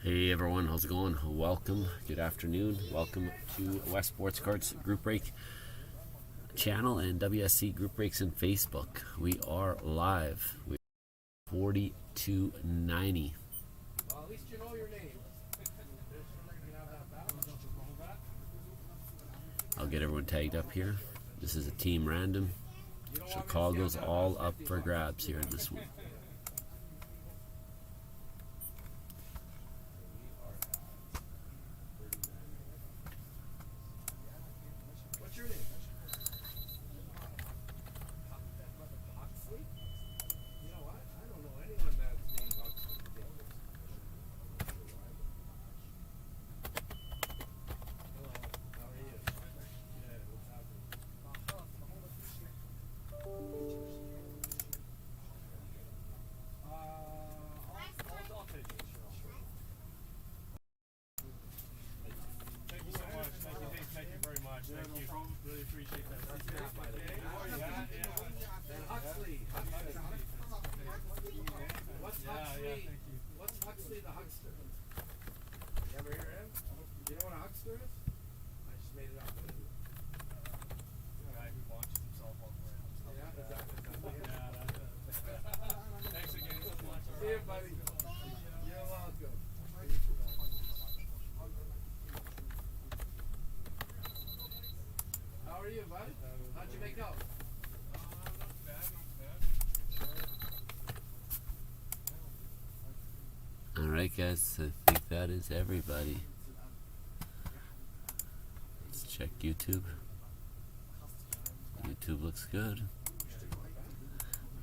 Hey everyone, how's it going? Welcome, good afternoon. Welcome to West Sports Cards Group Break channel and WSC Group Breaks in Facebook. We are live. We are 4290. Well, at least you know your name. I'll get everyone tagged up here. This is a team random. Chicago's all up for grabs here in this one. What's your name? Huxley? You know what? I don't know anyone that's named Huxley. Hello, how are you? Good, what's happening? I'll take it, sure. Thank you so much. Thank you very much. Thank you. Really appreciate that. Huxley. What's Huxley? What's Huxley the Huckster? You ever hear him? Do you know what a huckster is? I just made it up. What is it? The guy who launches himself off ramps. Yeah, exactly. Yeah, that's it. Thanks again so much. See you, buddy. You're welcome. How are you, bud? How'd you make out? Not bad. Alright guys, I think that is everybody. Let's check YouTube. YouTube looks good.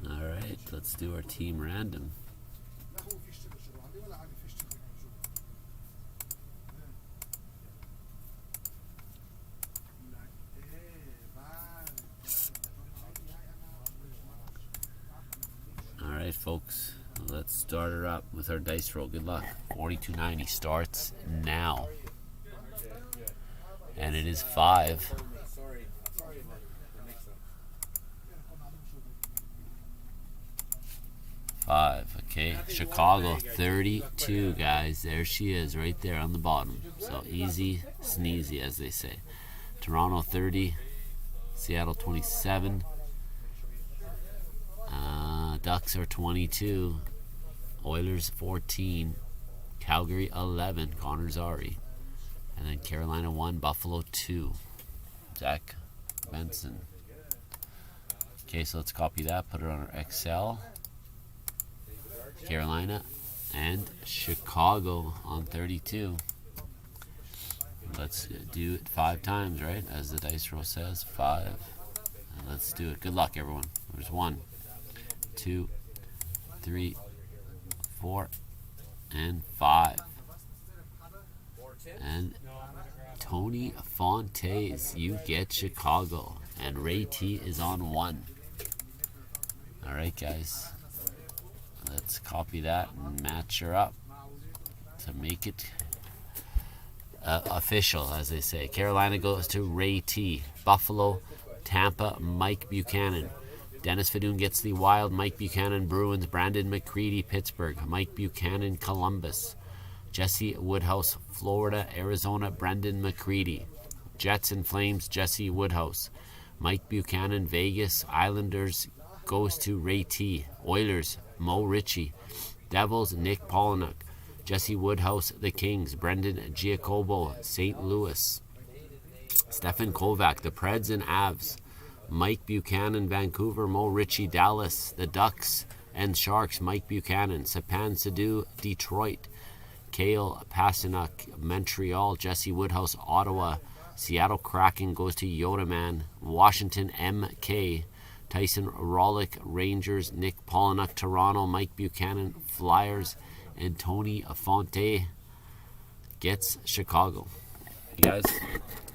Alright, let's do our team random. Alright folks, let's start her up with our dice roll. Good luck. 4290 starts now. And it is 5. Sorry about the mix-up. 5, okay. Chicago 32, guys. There she is, right there on the bottom. So easy, sneezy, as they say. Toronto 30, Seattle 27. Ducks are 22, Oilers 14, Calgary 11, Connor Zary, and then Carolina 1, Buffalo 2, Zach Benson. Okay, so let's copy that, put it on our Excel. Carolina and Chicago on 32. Let's do it 5 times, right? As the dice roll says, 5. And let's do it. Good luck, everyone. There's 1, 2, 3, 4, and 5. And Tony Fontes, you get Chicago. And Ray T is on 1. Alright, guys. Let's copy that and match her up to make it official, as they say. Carolina goes to Ray T. Buffalo, Tampa, Mike Buchanan. Dennis Fadoon gets the Wild, Mike Buchanan, Bruins, Brandon McCready, Pittsburgh, Mike Buchanan, Columbus, Jesse Woodhouse, Florida, Arizona, Brendan McCready, Jets and Flames, Jesse Woodhouse, Mike Buchanan, Vegas, Islanders goes to Ray T, Oilers, Mo Ritchie, Devils, Nick Pollock, Jesse Woodhouse, the Kings, Brendan Giacobo, St. Louis, Stefan Kovac, the Preds and Avs, Mike Buchanan, Vancouver, Mo Ritchie, Dallas, the Ducks and Sharks, Mike Buchanan, Sapan Sadu, Detroit, Kale Pasternak, Montreal, Jesse Woodhouse, Ottawa, Seattle Kraken goes to Yoda Man, Washington MK, Tyson Rollick, Rangers, Nick Pollock, Toronto, Mike Buchanan, Flyers, and Tony Fonte gets Chicago. You guys,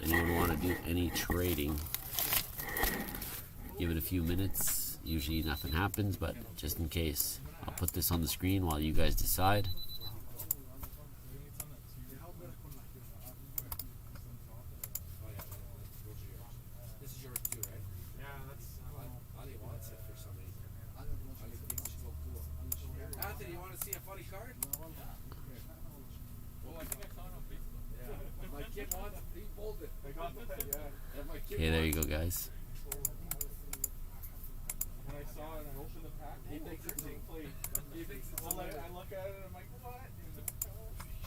anyone want to do any trading? Give it a few minutes. Usually nothing happens, but just in case, I'll put this on the screen while you guys decide. This is yours too, right? Yeah, that's. Ali wants it for some reason. Ali thinks it's so cool. Anthony, you want to see a funny card? Okay, there you go, guys. When I saw it, I opened the pack. He thinks it's a plate. Well, I look at it and I'm like, what?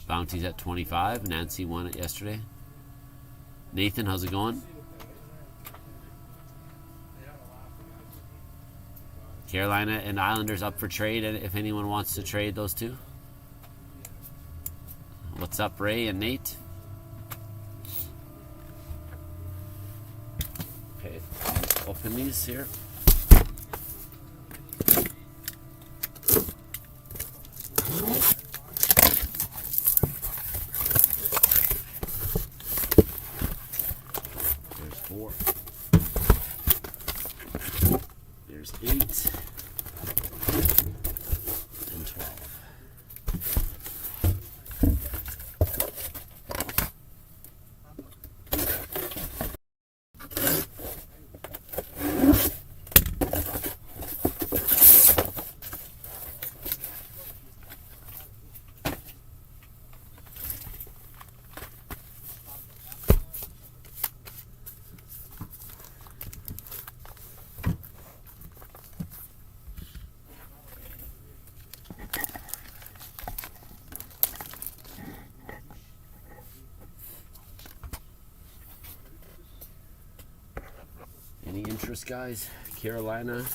Bounty's at 25. Nancy won it yesterday. Nathan, how's it going? Carolina and Islanders up for trade, and if anyone wants to trade those two. What's up, Ray and Nate? Okay, let's open these here. There's 4. There's 8 and 12. Any interest, guys? Carolina.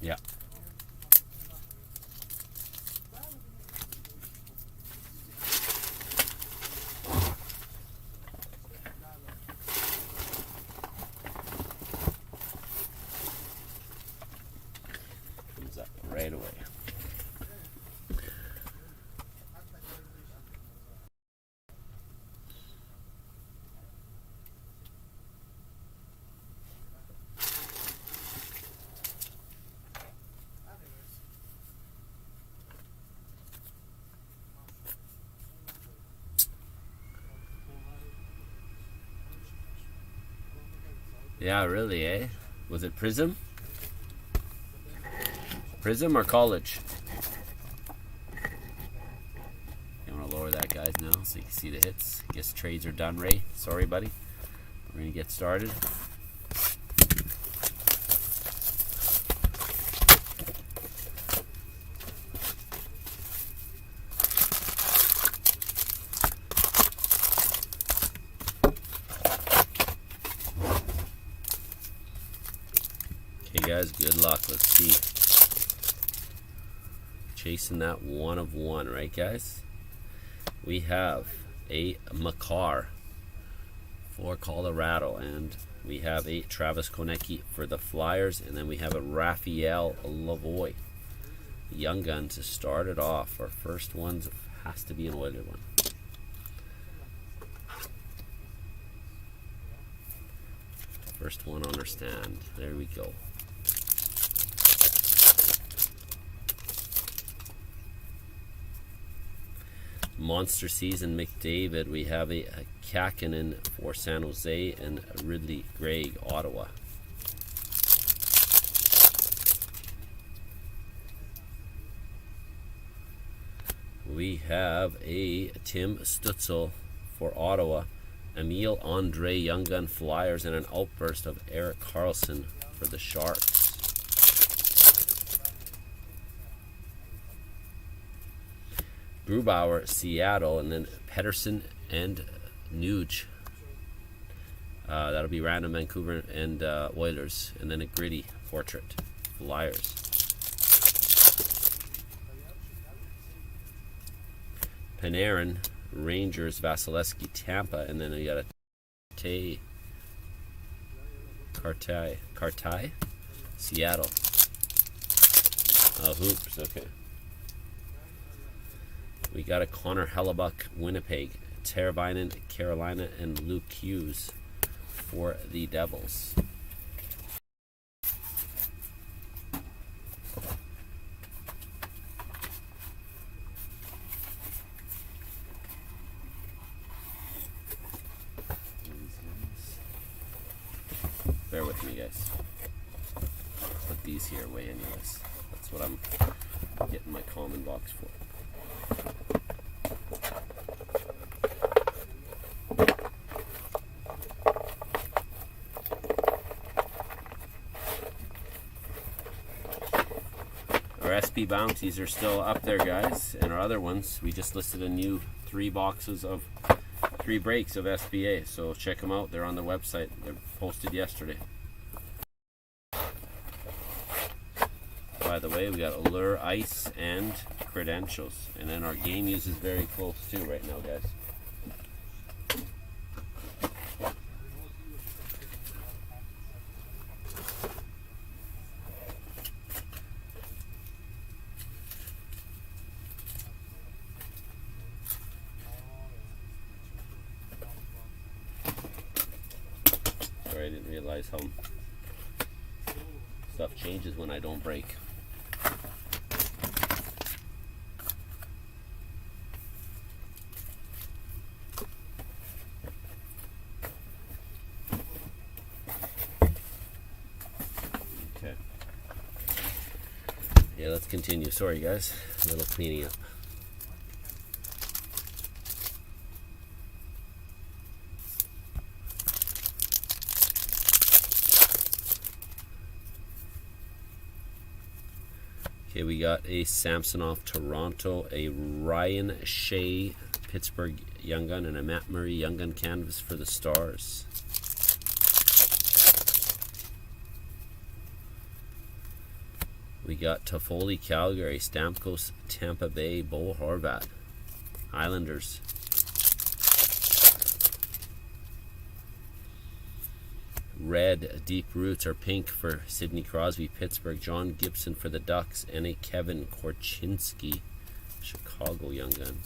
Yeah. Comes up right away. Yeah, really, eh? Was it Prism? Prism or College? You want to lower that, guys, now so you can see the hits. Guess trades are done, Ray. Sorry, buddy. We're going to get started. Okay, guys, good luck. Let's see. Chasing that 1 of 1, right, guys? We have a Makar for Colorado, and we have a Travis Konecny for the Flyers, and then we have a Raphael Lavoie, young gun, to start it off. Our first one has to be an Oiler one. First one on our stand. There we go. Monster Season McDavid. We have a Kakinen for San Jose and Ridley Gregg, Ottawa. We have a Tim Stützle for Ottawa, Emile Andre Young Gun Flyers, and an outburst of Erik Karlsson for the Sharks. Grubauer, Seattle, and then Pettersson and Nuge. That'll be random, Vancouver and Oilers, and then a Gritty portrait, Flyers. Panarin, Rangers, Vasilevsky, Tampa, and then we got a Kartai, Seattle. Oh, hoops, okay. We got a Connor Hellebuck, Winnipeg, Teravainen, Carolina, and Luke Hughes for the Devils. Bear with me, guys. Put these here away anyways. That's what I'm getting my common box for. Our SP bounties are still up there, guys, and our other ones, we just listed a new 3 boxes of 3 breaks of SBA, so check them out. They're on the website. They're posted yesterday. By the way, we got Allure, Ice, and Credentials, and then our game use is very close too right now, guys. Sorry, I didn't realize how stuff changes when I don't break. Okay. Yeah, let's continue. Sorry, guys. A little cleaning up. Okay, we got a Samsonov Toronto, a Ryan Shea Pittsburgh Young Gun, and a Matt Murray Young Gun canvas for the Stars. We got Toffoli Calgary, Stamkos Tampa Bay, Bo Horvat, Islanders. Red Deep Roots are pink for Sidney Crosby, Pittsburgh, John Gibson for the Ducks, and a Kevin Korchinski, Chicago Young Gun.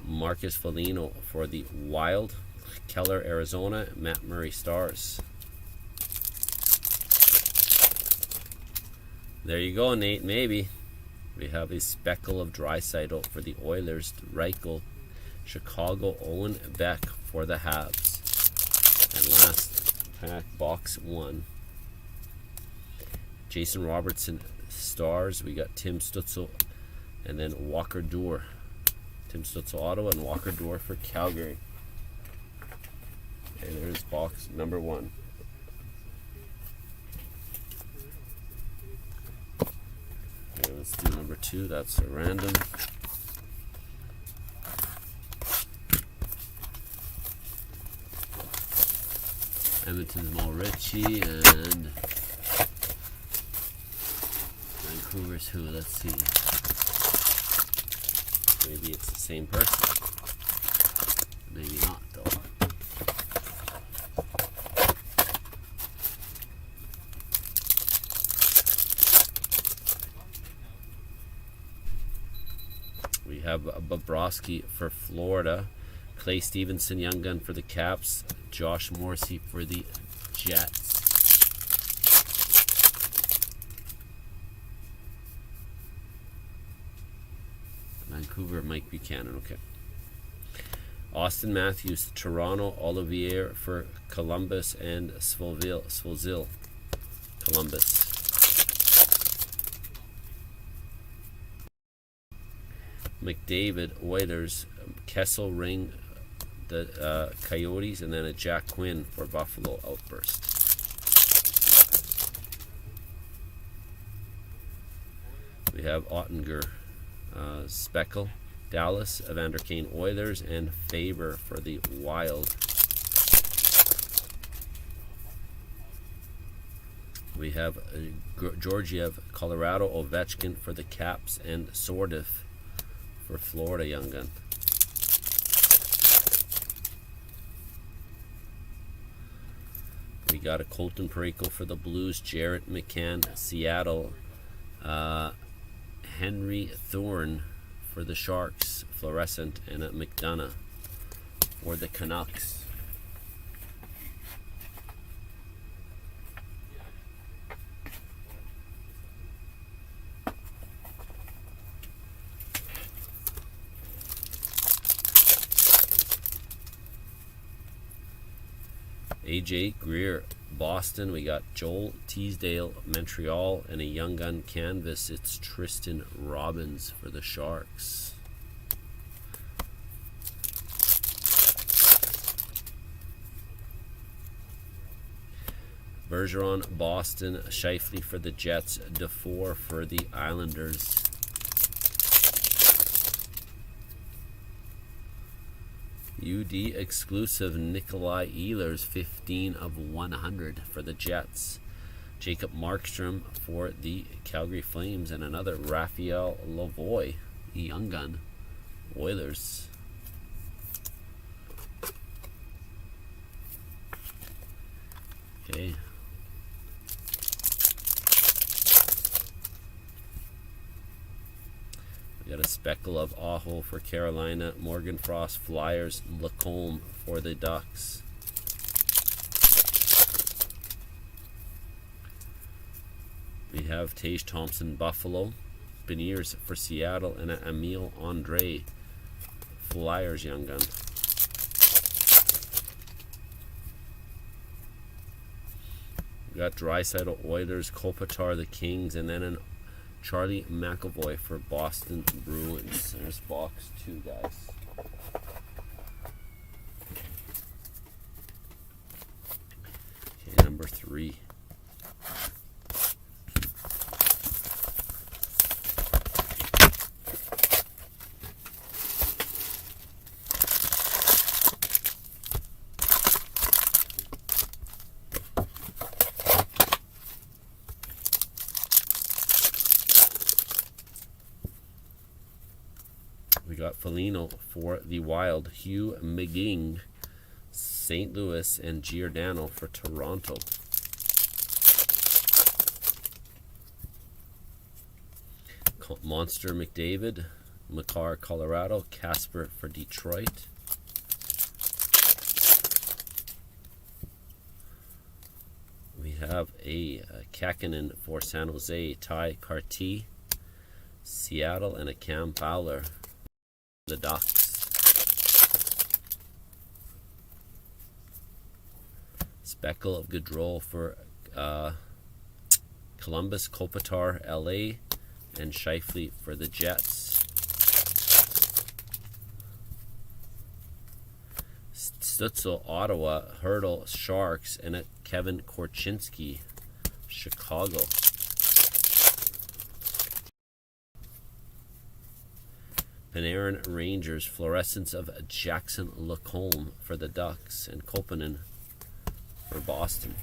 Marcus Foligno for the Wild, Keller, Arizona, Matt Murray Stars. There you go, Nate, maybe. We have a Speckle of Draisaitl for the Oilers, Reichel, Chicago, Owen Beck for the Habs. And last pack, box 1. Jason Robertson Stars. We got Tim Stutzel and then Walker Duehr. Tim Stutzel Ottawa and Walker Duehr for Calgary. Okay, there's box number 1. Okay, let's do number 2. That's a random. Edmonton's Mal Ritchie and Vancouver's who? Let's see. Maybe it's the same person. Maybe not, though. We have Bobrovsky for Florida, Clay Stevenson Young Gun for the Caps, Josh Morrissey for the Jets. Vancouver, Mike Buchanan, okay. Austin Matthews, Toronto, Olivier for Columbus, and Svozil, Columbus. McDavid, Oilers, Kessel Ring, the Coyotes, and then a Jack Quinn for Buffalo Outburst. We have Ottinger, Speckle, Dallas, Evander Kane Oilers, and Faber for the Wild. We have Georgiev, Colorado, Ovechkin for the Caps, and Sordiff for Florida Young Gun. We got a Colton Parayko for the Blues, Jarrett McCann, Seattle, Henry Thorne for the Sharks, Fluorescent, and a McDonough for the Canucks. AJ Greer, Boston. We got Joel Teasdale, Montreal, and a young gun canvas. It's Tristan Robbins for the Sharks. Bergeron, Boston. Scheifele for the Jets. DeFore for the Islanders. UD exclusive Nikolai Ehlers, 15 of 100 for the Jets. Jacob Markstrom for the Calgary Flames, and another Raphael Lavoie, young gun, Oilers. Okay. We got a speckle of Aho for Carolina, Morgan Frost, Flyers, Lacombe for the Ducks. We have Tage Thompson, Buffalo, Beniers for Seattle, and Emile Andre, Flyers young gun. We got Draisaitl, Oilers, Kopitar, the Kings, and then an Charlie McAvoy for Boston Bruins. There's box 2, guys. Okay, number 3. We got Foligno for the Wild, Hugh McGing, St. Louis, and Giordano for Toronto. Monster McDavid, Makar, Colorado, Casper for Detroit. We have a Kakinen for San Jose, Ty Carty, Seattle, and a Cam Fowler, the Ducks. Speckle of Gaudreau for Columbus, Kopitar, LA, and Scheifele for the Jets. Stutzel, Ottawa, Hurdle, Sharks, and a Kevin Korchinski, Chicago. Panarin, Rangers, Fluorescence of Jackson Lacombe for the Ducks, and Kopanen for Boston.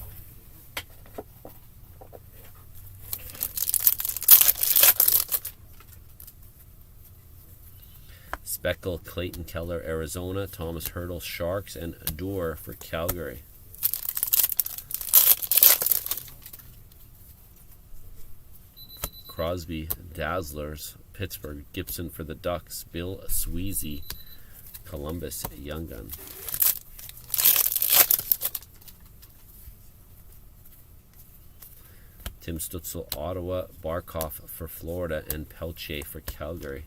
Speckle, Clayton Keller, Arizona, Thomas Hurdle, Sharks, and Doer for Calgary. Crosby, Dazzlers, Pittsburgh, Gibson for the Ducks, Bill Sweezy, Columbus, young gun. Tim Stutzel, Ottawa, Barkov for Florida, and Pelche for Calgary.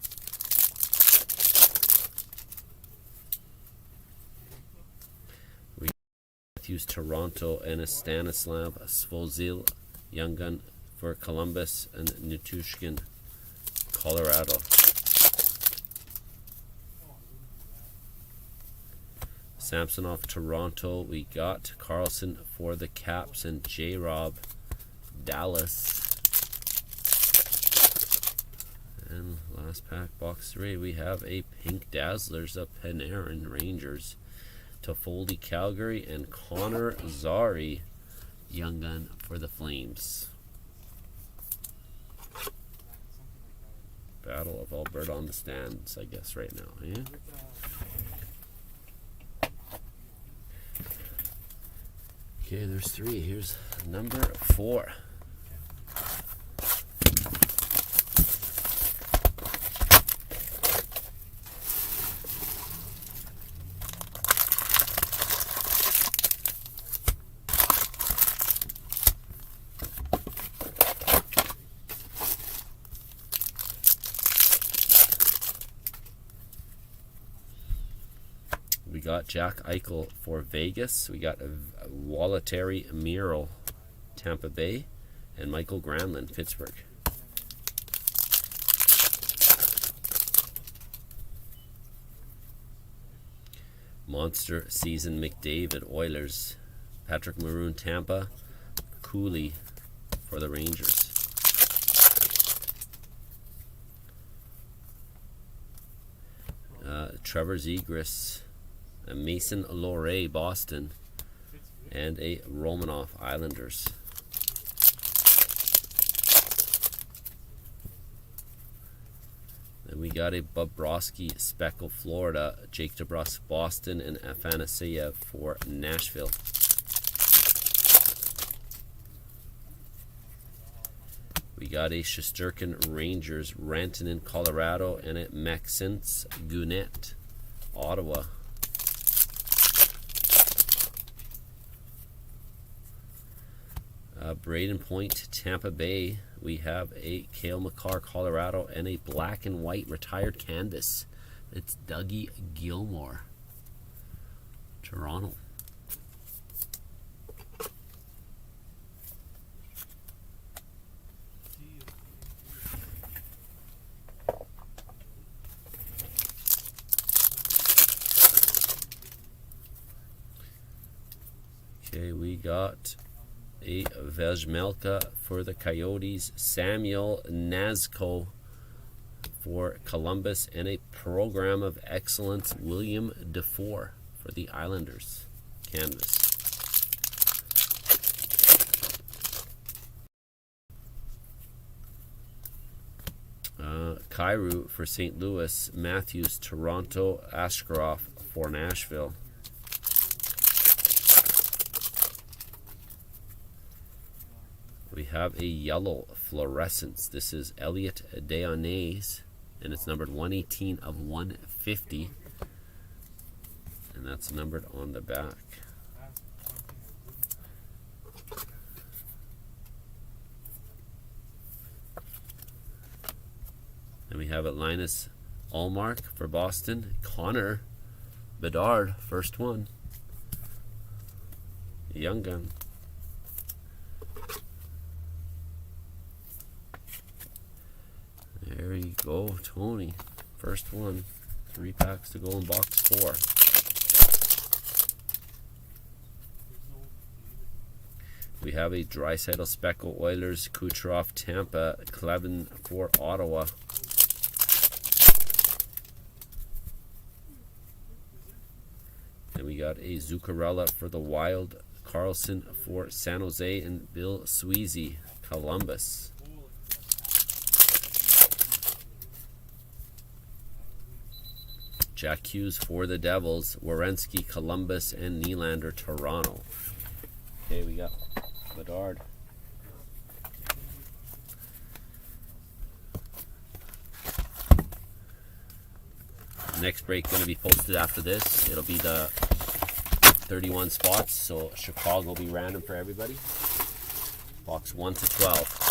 We got Matthews, Toronto, and a Stanislav Svozil, young gun for Columbus, and Nichushkin, Colorado. Samsonov, Toronto. We got Carlson for the Caps, and J-Rob, Dallas. And last pack, box 3, we have a Pink Dazzlers of Panarin, Rangers, Toffoli, Calgary, and Connor Zary, young gun for the Flames. Battle of Alberta on the stands, I guess, right now. Yeah? Okay, there's 3. Here's number 4. We got Jack Eichel for Vegas. We got Walletary Mural, Tampa Bay, and Michael Granlund, Pittsburgh. Monster Season McDavid, Oilers. Patrick Maroon, Tampa. Cooley for the Rangers. Trevor Zegras, a Mason Lohrei, Boston, and a Romanov, Islanders. Then we got a Bobrovsky, Speckle, Florida, Jake DeBrusk, Boston, and Afanasyev for Nashville. We got a Shesterkin, Rangers, Rantanen, Colorado, and a Maxence Gounet, Ottawa. Braden Point, Tampa Bay. We have a Cale Makar, Colorado, and a black and white retired canvas. It's Dougie Gilmore, Toronto. Okay, we got a Vejmelka for the Coyotes, Samuel Nazco for Columbus, and a Program of Excellence, William Defoe for the Islanders, canvas. Kyrou for St. Louis, Matthews, Toronto, Ashcroft for Nashville. We have a yellow fluorescence. This is Elliot Deonays, and it's numbered 118 of 150. And that's numbered on the back. And we have it Linus Ullmark for Boston. Connor Bedard, first one. Young gun. There you go, Tony. First one. 3 packs to go in box 4. We have a Draisaitl, Speckle, Oilers, Kucherov, Tampa, Clevin for Ottawa. And we got a Zuccarello for the Wild, Carlson for San Jose, and Bill Sweezy, Columbus. Jack Hughes for the Devils, Werenski, Columbus, and Nylander, Toronto. Okay, we got Bedard. Next break going to be posted after this. It'll be the 31 spots, so Chicago will be random for everybody. Box 1 to 12.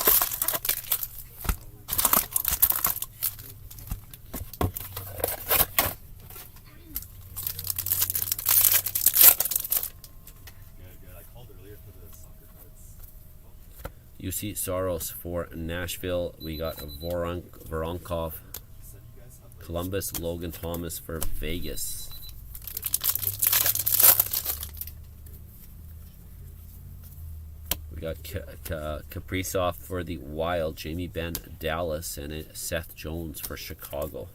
UC Soros for Nashville. We got Voronkov. Columbus, Logan Thomas for Vegas. We got Kaprizov for the Wild, Jamie Benn, Dallas, and Seth Jones for Chicago.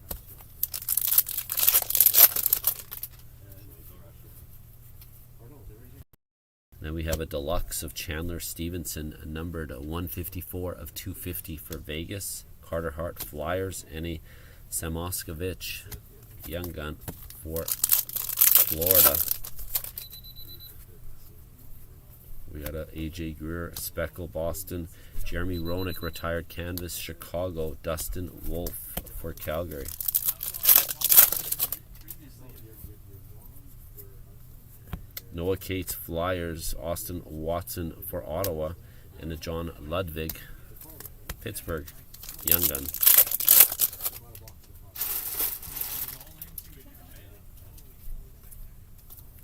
Then we have a deluxe of Chandler Stevenson, numbered 154 of 250 for Vegas. Carter Hart, Flyers, and a Samoskovich, young gun for Florida. We got a AJ Greer, Speckle, Boston. Jeremy Roenick, retired canvas, Chicago. Dustin Wolf for Calgary. Noah Cates, Flyers. Austin Watson for Ottawa, and a John Ludwig, Pittsburgh, young gun.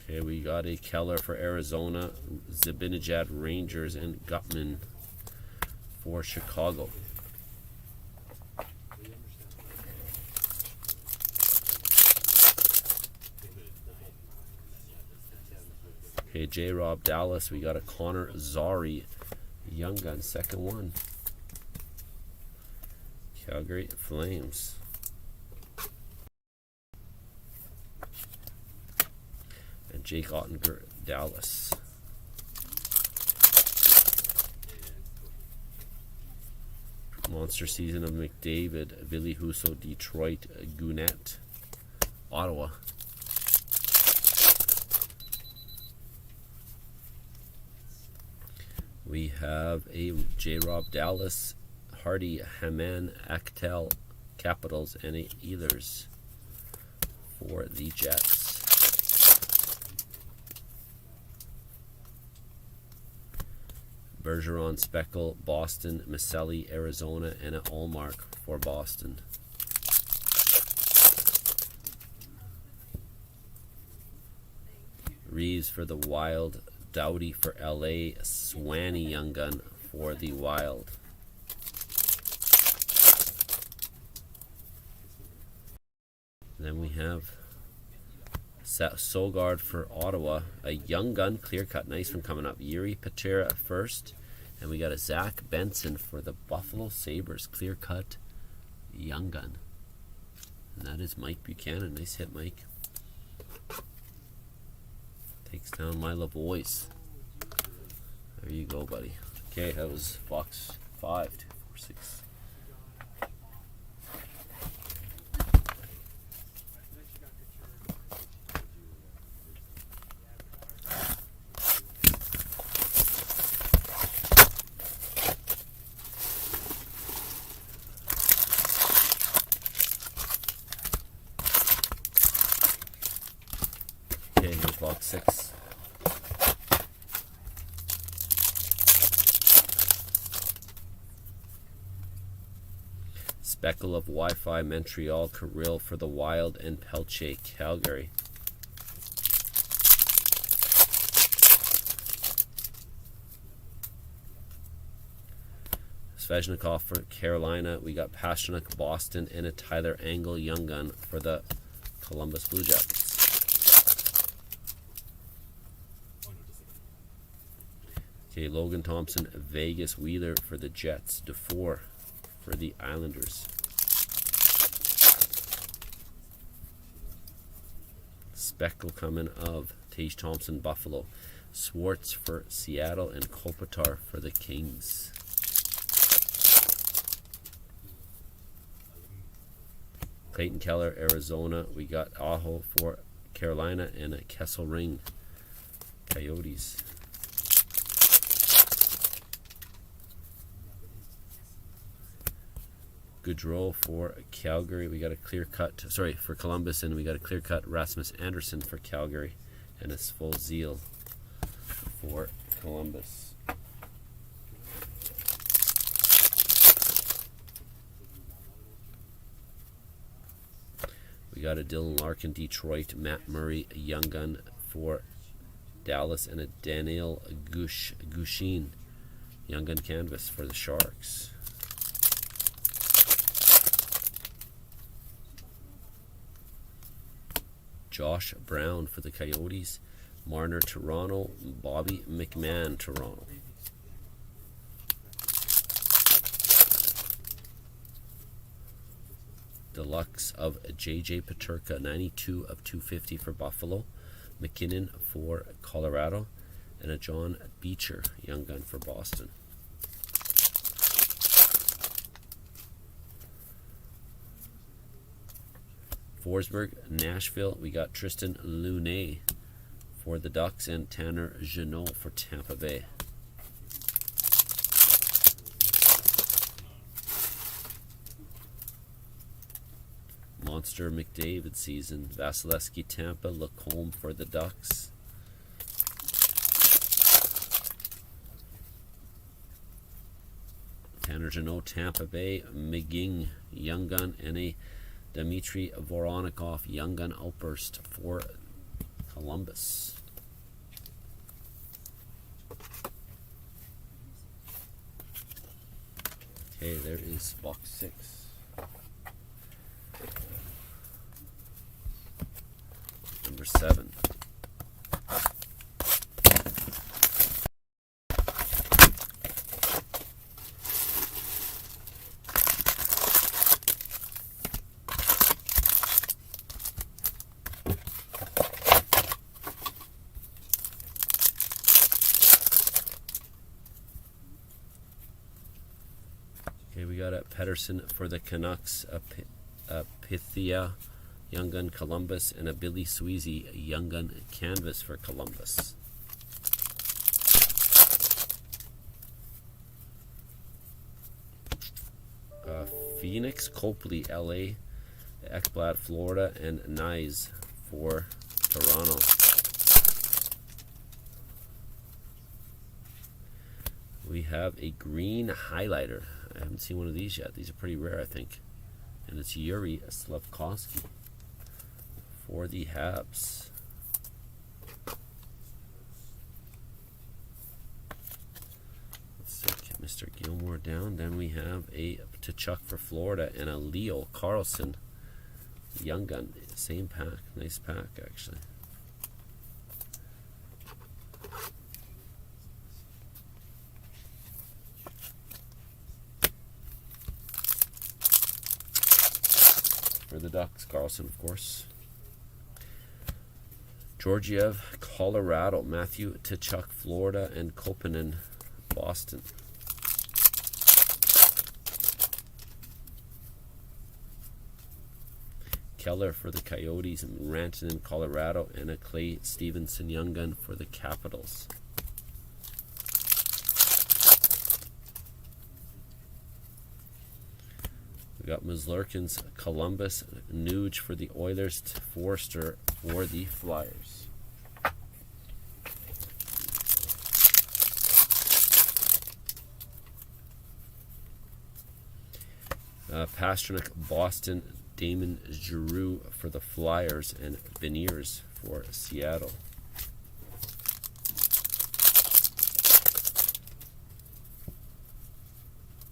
Okay, we got a Keller for Arizona, Zibanejad Rangers, and Gutman for Chicago. Okay, J-Rob Dallas, we got a Connor Zary, Young Gun, second one. Calgary Flames. And Jake Ottinger, Dallas. Monster season of McDavid, Ville Husso, Detroit, Gounet, Ottawa. We have a J-Rob Dallas, Hardy, Haman, Actel, Capitals, and a Ehlers for the Jets. Bergeron, Speckle, Boston, Maselli, Arizona, and an Allmark for Boston. Reeves for the Wild, Doughty for LA, Swanee Young Gun for the Wild. Then we have Sogard for Ottawa, a Young Gun clear cut, nice one coming up. Yuri Patera first, and we got a Zach Benson for the Buffalo Sabres, clear cut Young Gun. And that is Mike Buchanan. Nice hit, Mike. Takes down my Lavois. There you go, buddy. Okay, that was box 5, 2, 4, 6. Okay, here's box 6. Speckle of Wi-Fi, Montreal, Kirill for the Wild, and Pelche, Calgary. Svechnikov for Carolina. We got Pastrnak, Boston, and a Tyler Angle Young Gun for the Columbus Blue Jackets. Okay, Logan Thompson, Vegas Wheeler for the Jets. DeFore for the Islanders. Speckle coming of Tage Thompson, Buffalo. Swartz for Seattle, and Kopitar for the Kings. Clayton Keller, Arizona. We got Aho for Carolina, and a Kessel Ring, Coyotes. Goudreau for Calgary. We got a clear cut, for Columbus, and we got a clear cut Rasmus Anderson for Calgary, and a full Zeal for Columbus. We got a Dylan Larkin, Detroit, Matt Murray, a Young Gun for Dallas, and a Daniel Gushin, Young Gun canvas for the Sharks. Josh Brown for the Coyotes, Marner, Toronto, Bobby McMahon, Toronto. Deluxe of JJ Peterka, 92 of 250 for Buffalo, McKinnon for Colorado, and a John Beecher Young Gun for Boston. Forsberg, Nashville. We got Tristan Lunet for the Ducks, and Tanner Jeannot for Tampa Bay. Monster McDavid season. Vasilevsky, Tampa. Lacombe for the Ducks. Tanner Jeannot, Tampa Bay. McGing, Young Gun, and a Dmitry Voronikov Young Gun Outburst for Columbus. Okay, there is box 6. Number 7. Okay, we got a Pedersen for the Canucks, a Pythia Young Gun Columbus, and a Billy Sweezy Young Gun Canvas for Columbus. Phoenix, Copley, LA, Ekblad, Florida, and Nyes for Toronto. We have a green highlighter. I haven't seen one of these yet. These are pretty rare, I think. And it's Yuri Slafkovsky for the Habs. Let's take Mr. Gilmore down. Then we have a Tkachuk for Florida and a Leo Carlson Young Gun. Same pack. Nice pack, actually. For the Ducks, Carlson, of course. Georgiev, Colorado. Matthew Tkachuk, Florida, and Kopanen, Boston. Keller for the Coyotes, and Rantanen, Colorado, and a Clay Stevenson Young Gun for the Capitals. We got Metzgerkins, Columbus, Nuge for the Oilers, Forster for the Flyers. Pastrnak, Boston, Damon Giroux for the Flyers, and Beniers for Seattle.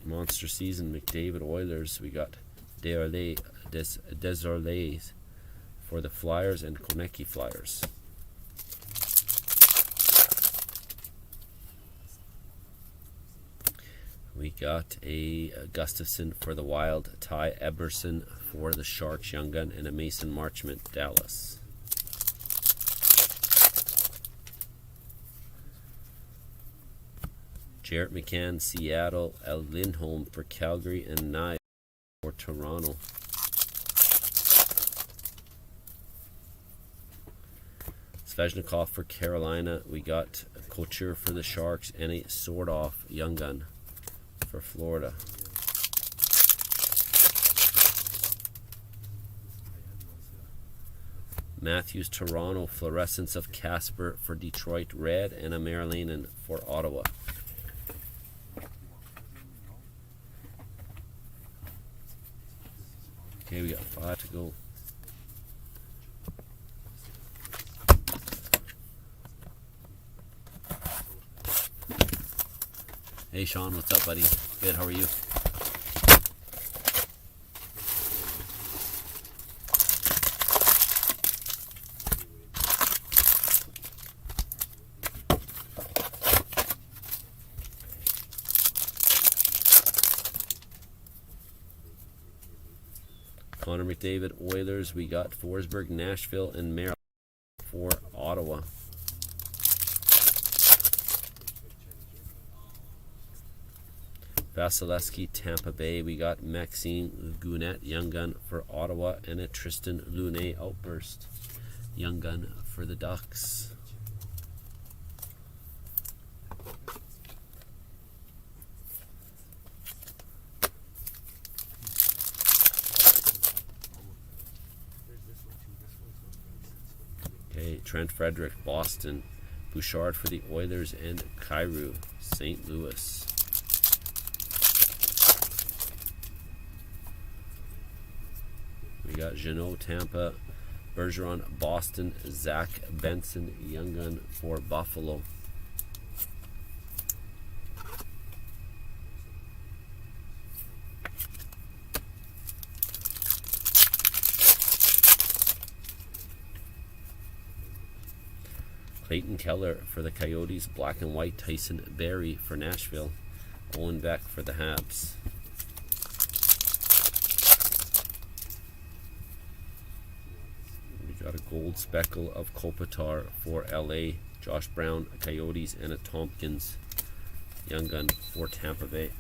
Monster Season, McDavid, Oilers. We got Desorlais for the Flyers and Konecki Flyers. We got a Gustafson for the Wild, Ty Eberson for the Sharks Young Gun, and a Mason Marchment, Dallas. Jarrett McCann, Seattle, L. Lindholm for Calgary, and Nye for Toronto. Svechnikov for Carolina. We got Couture for the Sharks, and a Sword-Off Young Gun for Florida. Matthews, Toronto, Fluorescence of Casper for Detroit Red, and a Marylanen for Ottawa. Okay, we got 5 to go. Hey Sean, what's up, buddy? Good, how are you? Connor McDavid, Oilers. We got Forsberg, Nashville, and Maryland for Ottawa. Vasilevsky, Tampa Bay. We got Maxime Gounet, Young Gun for Ottawa, and a Tristan Lunet Outburst Young Gun for the Ducks. Okay, Trent Frederick, Boston. Bouchard for the Oilers, and Kyrou, St. Louis. We got Jeannot, Tampa. Bergeron, Boston. Zach Benson, Young Gun for Buffalo. Clayton Keller for the Coyotes. Black and white, Tyson Barrie for Nashville. Owen Beck for the Habs. We got a gold speckle of Kopitar for LA. Josh Brown, Coyotes, and a Tompkins young gun for Tampa Bay.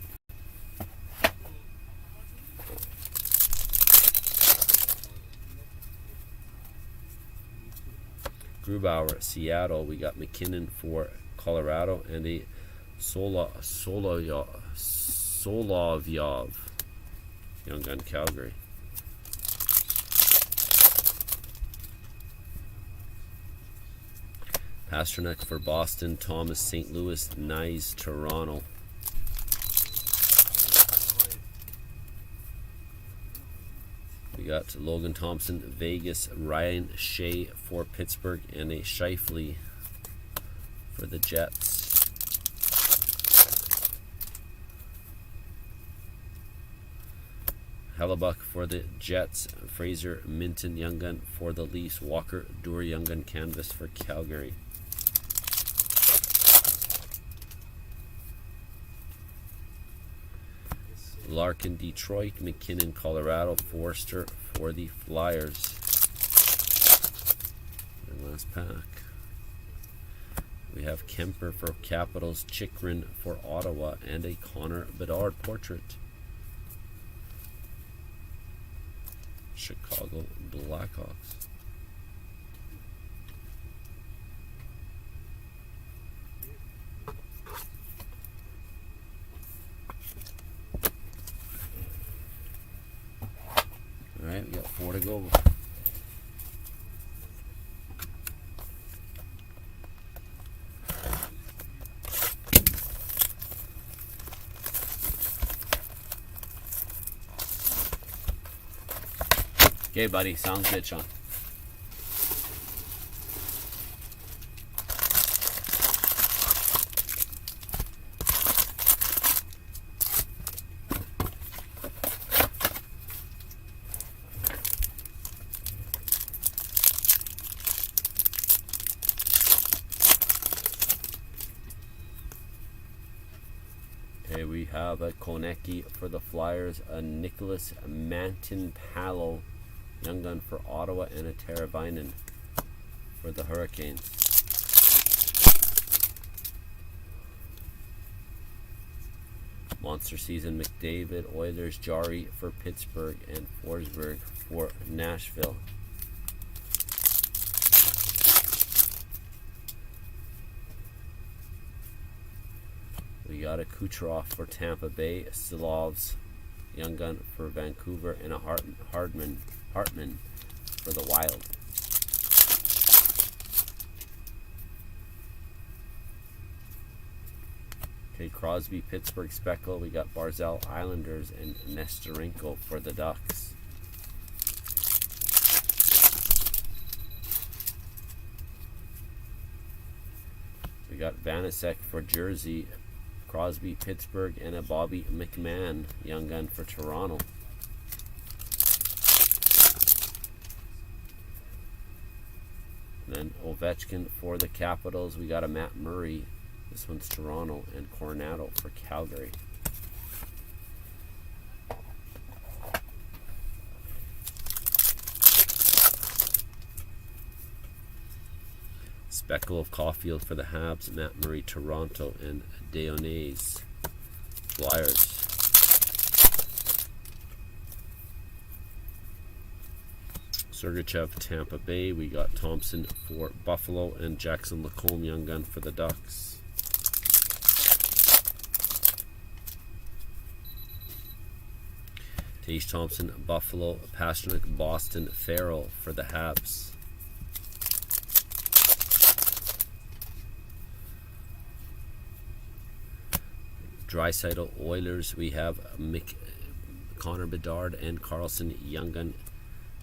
Grubauer, Seattle. We got McKinnon for Colorado and a Solovyov young gun, Calgary. Pasternak for Boston. Thomas, St. Louis. Nyes, Toronto. We got Logan Thompson, Vegas. Ryan Shea for Pittsburgh, and a Scheifele for the Jets. Hellebuck for the Jets. Fraser Minton young gun for the Leafs. Walker Duehr young gun canvas for Calgary. Larkin, Detroit. McKinnon, Colorado. Forster for the Flyers. And last pack. We have Kemper for Capitals. Chikrin for Ottawa, and a Connor Bedard portrait. Chicago Blackhawks. Alright, we got 4 to go. Okay, buddy. Sounds good, Sean. Okay, we have a Konecki for the Flyers, a Nicholas Mantin-Palo young gun for Ottawa, and a Teravainen for the Hurricanes. Monster Season McDavid, Oilers. Jari for Pittsburgh, and Forsberg for Nashville. We got a Kucherov for Tampa Bay, Silovs young gun for Vancouver, and a Hartman for the Wild. Okay, Crosby, Pittsburgh Speckle. We got Barzal, Islanders, and Nestorenko for the Ducks. We got Vanasek for Jersey, Crosby, Pittsburgh, and a Bobby McMahon young gun for Toronto. And then Ovechkin for the Capitals. We got a Matt Murray. This one's Toronto, and Coronado for Calgary. Speckle of Caulfield for the Habs, Matt Murray, Toronto, and Deonays, Flyers. Sergachev, Tampa Bay. We got Thompson for Buffalo, and Jackson Lacombe young gun for the Ducks. Tage Thompson, Buffalo. Pasternak, Boston. Farrell for the Habs. Draisaitl, Oilers. We have Connor Bedard and Carlson young gun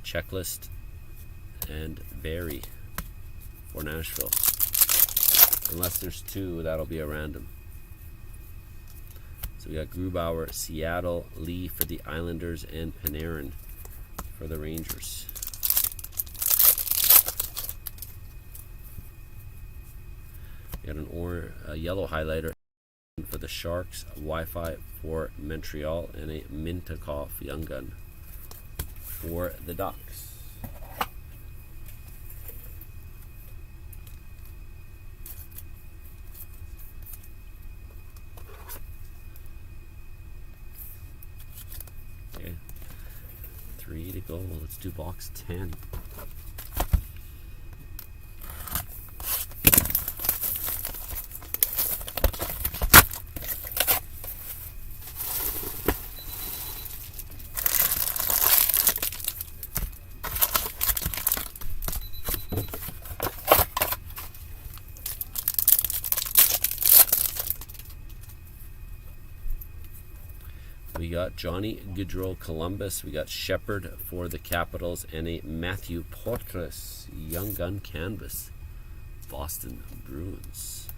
checklist, and Barrie for Nashville. Unless there's 2, that'll be a random. So we got Grubauer, Seattle, Lee for the Islanders, and Panarin for the Rangers. We got a yellow highlighter for the Sharks, a Wi-Fi for Montreal, and a Mintakov Young Gun for the Ducks. Okay, 3 to go. Let's do box 10. We got Johnny Gaudreau, Columbus. We got Shepard for the Capitals, and a Matthew Poitras Young Gun Canvas, Boston Bruins.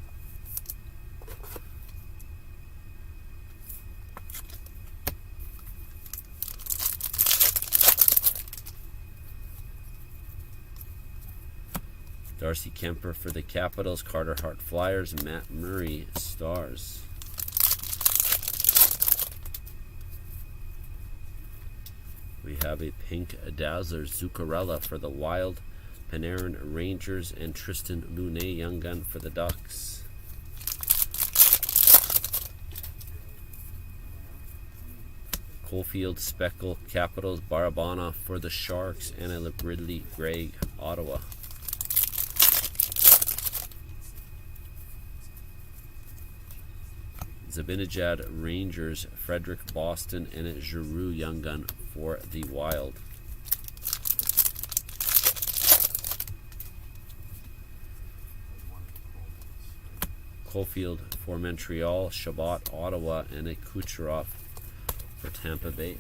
Darcy Kemper for the Capitals, Carter Hart Flyers, Matt Murray Stars. We have a pink Dazzler Zuccarello for the Wild, Panarin Rangers, and Tristan Lunet Young Gun for the Ducks. Caulfield Speckle Capitals, Barabana for the Sharks, and a Ridley Gregg Ottawa. Zabinajad Rangers, Frederick Boston, and a Giroux Young Gun for the Wild. Caulfield for Montreal, Chabot Ottawa, and a Kucherov for Tampa Bay.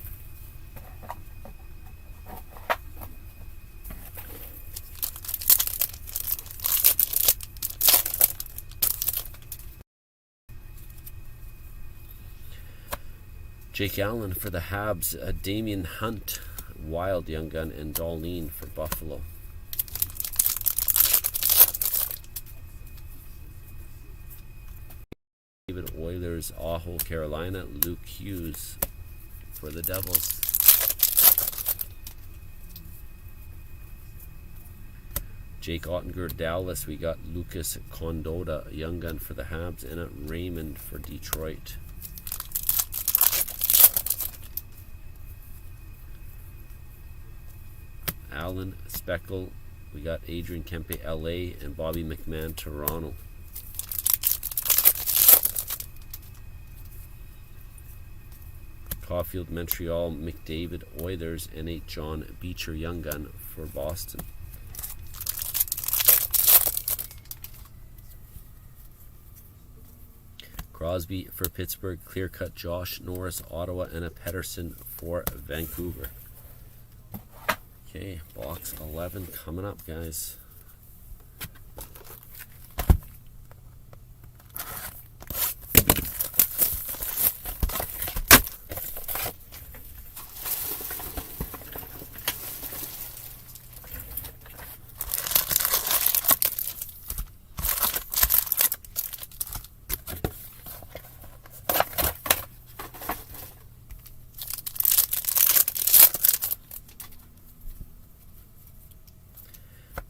Jake Allen for the Habs, Damian Hunt, Wild Young Gun, and Darlene for Buffalo. David Oilers, Aho, Carolina, Luke Hughes for the Devils. Jake Ottinger, Dallas, we got Lucas Condotta, Young Gun for the Habs, and a Raymond for Detroit. Allen Speckle, we got Adrian Kempe, LA, and Bobby McMahon, Toronto. Caulfield, Montreal, McDavid, Oilers, and a John Beecher Young Gun for Boston. Crosby for Pittsburgh, clear cut Josh Norris, Ottawa, and a Pettersson for Vancouver. Okay, box 11 coming up, guys.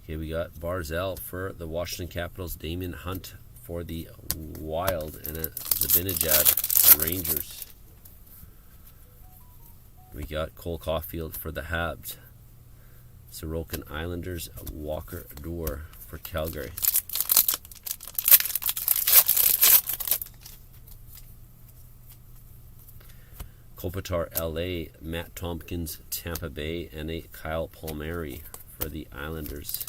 Okay, we got Barzell for the Washington Capitals, Damian Hunt for the Wild, and a Zabinajad Rangers. We got Cole Caulfield for the Habs, Sorokin Islanders, Walker Duehr for Calgary. Kopitar LA, Matt Tompkins, Tampa Bay, and a Kyle Palmieri for the Islanders.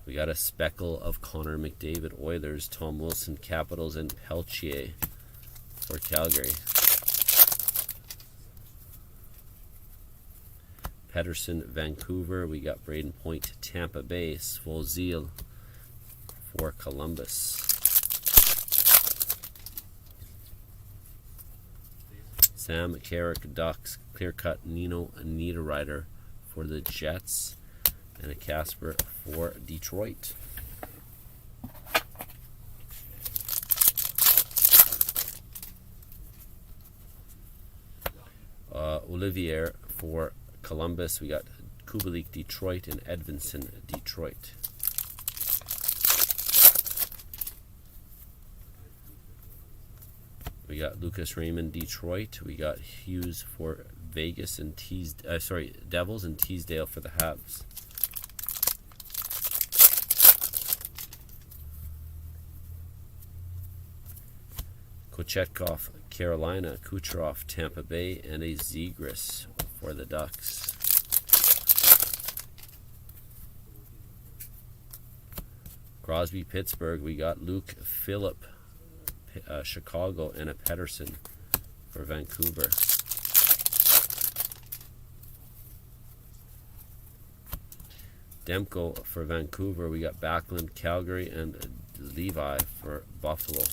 We got a speckle of Connor McDavid, Oilers, Tom Wilson, Capitals, and Peltier for Calgary. Pettersson, Vancouver. We got Braden Point, Tampa Bay, Svozil for Columbus. Sam Carrick, Ducks, clear cut Nino Niederreiter for the Jets, and a Casper for Detroit. Olivier for Columbus. We got Kubalik, Detroit, and Edvinson, Detroit. We got Lucas Raymond, Detroit. We got Hughes for Vegas and Devils, and Teasdale for the Habs. Kochetkov, Carolina, Kucherov, Tampa Bay, and a Zegras for the Ducks. Crosby, Pittsburgh. We got Luke Phillip, Chicago, and a Pettersson for Vancouver. Demko for Vancouver. We got Backlund, Calgary, and Levi for Buffalo.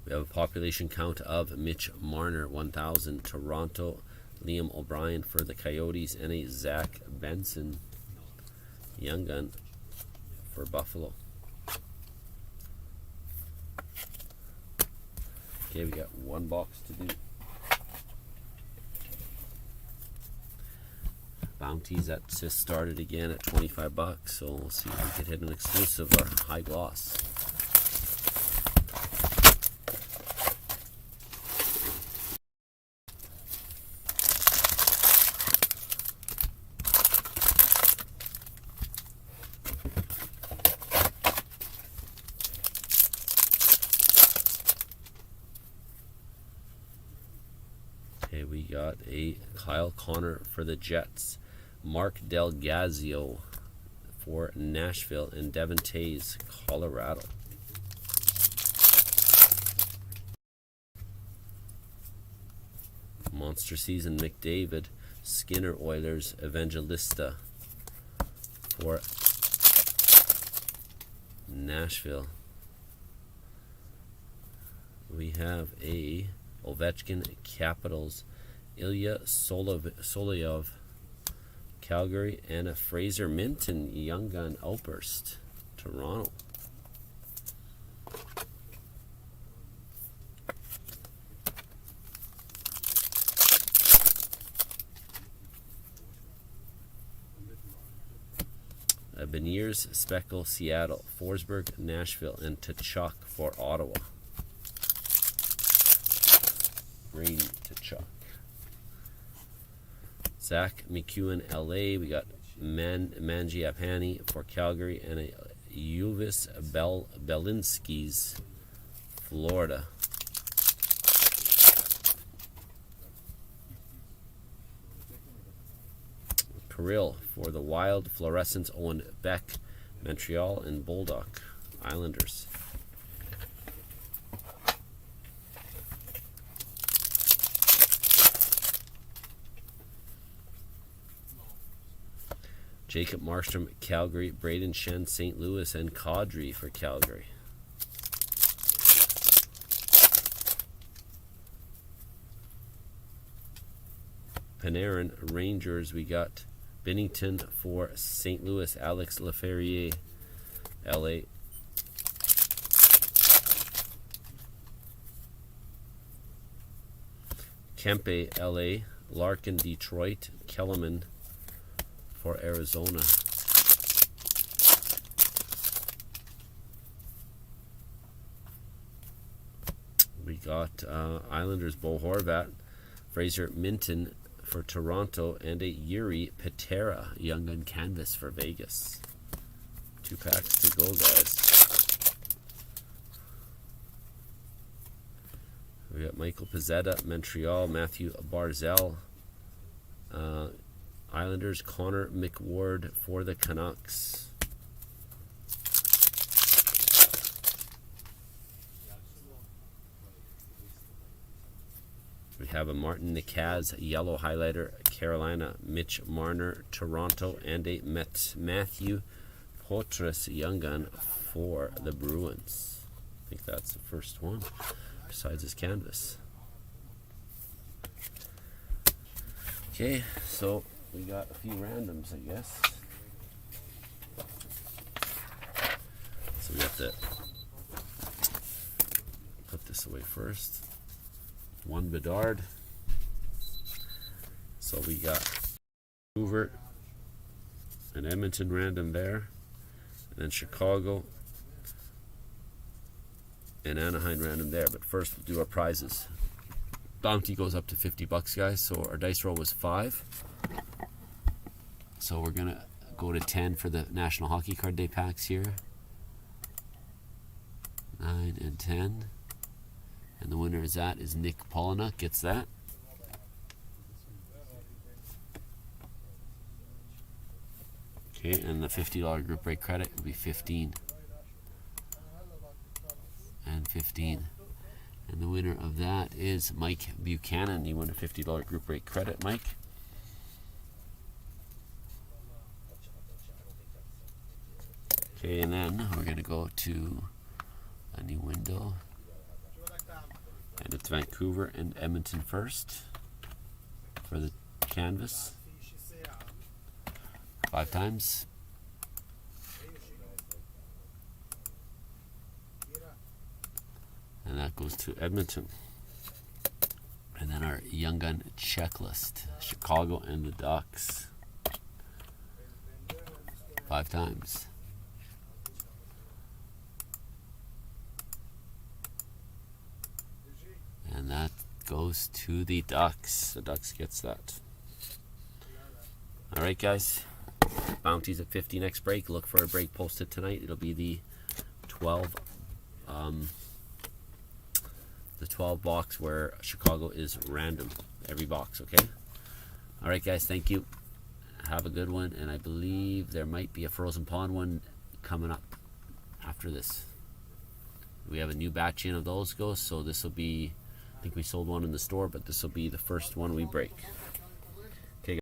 We have a population count of Mitch Marner, 1,000, Toronto. Liam O'Brien for the Coyotes, and a Zach Benson, young gun, for Buffalo. Okay, we got one box to do. Bounties, that just started again at $25, so we'll see if we can hit an exclusive or high gloss. Okay, we got a Kyle Connor for the Jets, Mark Del Gazio for Nashville, and Devin Tays, Colorado. Monster Season McDavid, Skinner Oilers, Evangelista for Nashville. We have a Ovechkin, Capitals, Ilya Solovyov, Calgary, and a Fraser Minton, young gun, Outburst, Toronto. Beniers, Speckle, Seattle, Forsberg, Nashville, and Tkachuk for Ottawa. Green Tkachuk. Zach McEwen, LA. We got Mangiapane for Calgary, and a Uvis Belinskis, Florida. Kirill for the Wild, Fluorescence, Owen Beck, Montreal, and Bulldog, Islanders. Jacob Markstrom, Calgary, Braden Shen, St. Louis, and Kadri for Calgary. Panarin, Rangers. We got Binnington for St. Louis, Alex Laferriere, LA. Kempe, LA. Larkin, Detroit. Kellerman for Arizona. We got Islanders, Bo Horvat, Fraser Minton for Toronto, and a Yuri Patera, young gun canvas for Vegas. 2 packs to go, guys. We got Michael Pezzetta, Montreal, Matthew Barzal, Islanders, Connor McWard for the Canucks. We have a Martin Necas, yellow highlighter, Carolina, Mitch Marner, Toronto, and a Matthew Poitras, young gun for the Bruins. I think that's the first one, besides his canvas. Okay, so we got a few randoms, I guess. So we have to put this away first. One Bedard. So we got Vancouver and Edmonton random there, and then Chicago and Anaheim random there. But first we'll do our prizes. Bounty goes up to $50, guys. So our dice roll was 5. So we're gonna go to 10 for the National Hockey Card Day packs here. 9 and 10. And the winner is Nick Polina, gets that. Okay, and the $50 group rate credit will be 15. And 15. And the winner of that is Mike Buchanan. You won a $50 group rate credit, Mike. Okay, and then we're going to go to a new window. And it's Vancouver and Edmonton first for the canvas. 5 times. And that goes to Edmonton. And then our Young Gun checklist. Chicago and the Ducks. 5 times. And that goes to the Ducks. The Ducks gets that. Alright, guys. Bounties at 50 next break. Look for a break posted tonight. It'll be the 12 box where Chicago is random. Every box, okay? Alright, guys, thank you. Have a good one. And I believe there might be a Frozen Pond one coming up after this. We have a new batch in of those, so this will be, I think we sold one in the store, but this will be the first one we break.